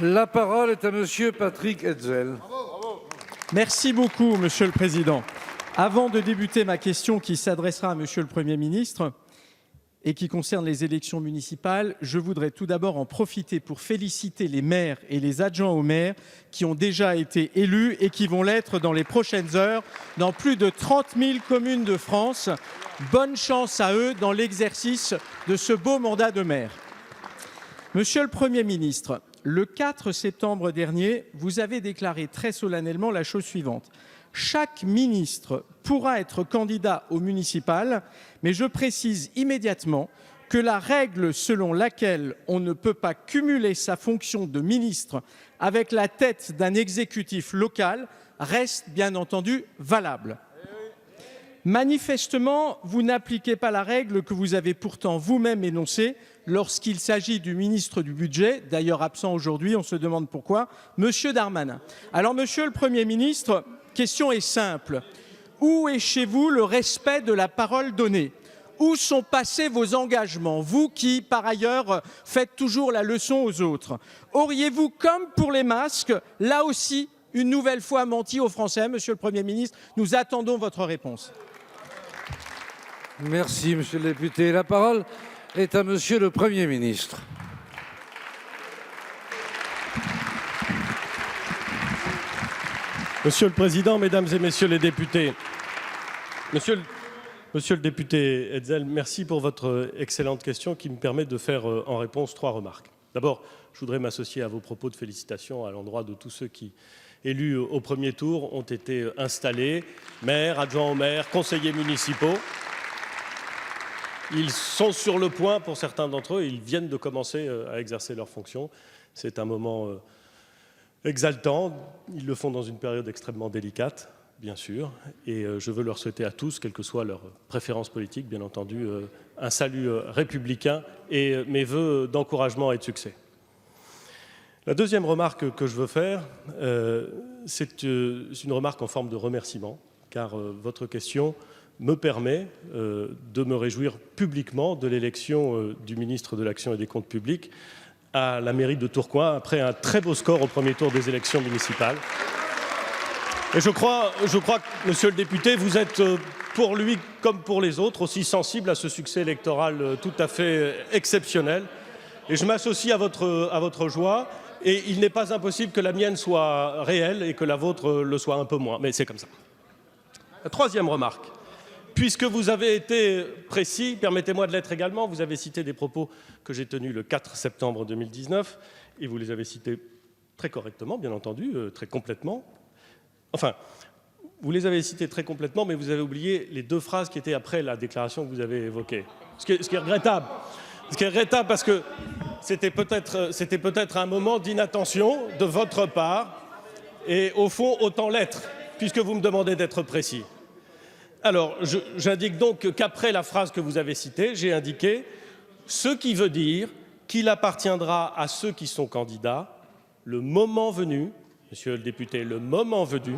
La parole est à Monsieur Patrick Hetzel. Merci beaucoup, Monsieur le Président. Avant de débuter ma question qui s'adressera à Monsieur le Premier ministre et qui concerne les élections municipales, je voudrais tout d'abord en profiter pour féliciter les maires et les adjoints aux maires qui ont déjà été élus et qui vont l'être dans les prochaines heures dans plus de 30 000 communes de France. Bonne chance à eux dans l'exercice de ce beau mandat de maire. Monsieur le Premier ministre, le 4 septembre dernier, vous avez déclaré très solennellement la chose suivante. Chaque ministre pourra être candidat au municipal, mais je précise immédiatement que la règle selon laquelle on ne peut pas cumuler sa fonction de ministre avec la tête d'un exécutif local reste bien entendu valable. Manifestement, vous n'appliquez pas la règle que vous avez pourtant vous-même énoncée lorsqu'il s'agit du ministre du Budget, d'ailleurs absent aujourd'hui, on se demande pourquoi, Monsieur Darmanin. Alors, Monsieur le Premier ministre, question est simple. Où est chez vous le respect de la parole donnée ? Où sont passés vos engagements, vous qui, par ailleurs, faites toujours la leçon aux autres? Auriez-vous, comme pour les masques, là aussi, une nouvelle fois menti aux Français, Monsieur le Premier ministre? Nous attendons votre réponse. Merci, Monsieur le député. La parole est à Monsieur le Premier ministre. Monsieur le Président, Mesdames et Messieurs les députés, Monsieur le député Hetzel, merci pour votre excellente question qui me permet de faire en réponse 3 remarques. D'abord, je voudrais m'associer à vos propos de félicitations à l'endroit de tous ceux qui, élus au premier tour, ont été installés, maires, adjoints au maire, conseillers municipaux. Ils sont sur le point, pour certains d'entre eux, ils viennent de commencer à exercer leurs fonctions. C'est un moment exaltant. Ils le font dans une période extrêmement délicate, bien sûr. Et je veux leur souhaiter à tous, quelle que soit leur préférence politique, bien entendu, un salut républicain et mes vœux d'encouragement et de succès. La deuxième remarque que je veux faire, c'est une remarque en forme de remerciement, car votre question me permet de me réjouir publiquement de l'élection du ministre de l'Action et des Comptes publics à la mairie de Tourcoing, après un très beau score au premier tour des élections municipales. Et je crois que, Monsieur le député, vous êtes, pour lui comme pour les autres, aussi sensible à ce succès électoral tout à fait exceptionnel. Et je m'associe à votre joie, et il n'est pas impossible que la mienne soit réelle et que la vôtre le soit un peu moins, mais c'est comme ça. La troisième remarque. Puisque vous avez été précis, permettez-moi de l'être également, vous avez cité des propos que j'ai tenus le 4 septembre 2019, et vous les avez cités très correctement, bien entendu, très complètement. Enfin, vous les avez cités très complètement, mais vous avez oublié les 2 phrases qui étaient après la déclaration que vous avez évoquée. Ce qui est regrettable. Ce qui est regrettable parce que c'était peut-être un moment d'inattention de votre part, et au fond, autant l'être, puisque vous me demandez d'être précis. Alors, j'indique donc qu'après la phrase que vous avez citée, j'ai indiqué ce qui veut dire qu'il appartiendra à ceux qui sont candidats, le moment venu, Monsieur le député, le moment venu,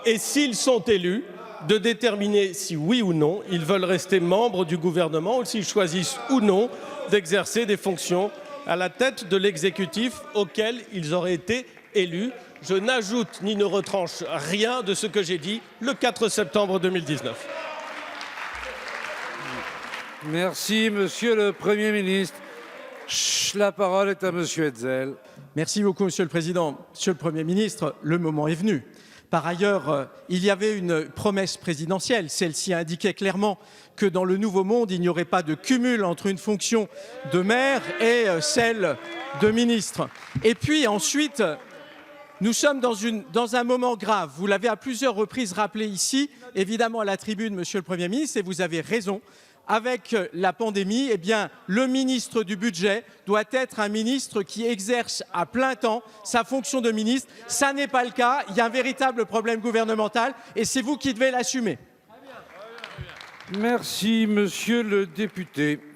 et s'ils sont élus, de déterminer si oui ou non ils veulent rester membres du gouvernement ou s'ils choisissent ou non d'exercer des fonctions à la tête de l'exécutif auquel ils auraient été élus. Je n'ajoute ni ne retranche rien de ce que j'ai dit le 4 septembre 2019. Merci, Monsieur le Premier ministre. La parole est à Monsieur Hetzel. Merci beaucoup, Monsieur le Président. Monsieur le Premier ministre, le moment est venu. Par ailleurs, il y avait une promesse présidentielle. Celle-ci indiquait clairement que dans le nouveau monde, il n'y aurait pas de cumul entre une fonction de maire et celle de ministre. Et puis ensuite, nous sommes dans un moment grave. Vous l'avez à plusieurs reprises rappelé ici, évidemment à la tribune, Monsieur le Premier ministre, et vous avez raison. Avec la pandémie, eh bien, le ministre du Budget doit être un ministre qui exerce à plein temps sa fonction de ministre. Ça n'est pas le cas. Il y a un véritable problème gouvernemental et c'est vous qui devez l'assumer. Merci, Monsieur le député.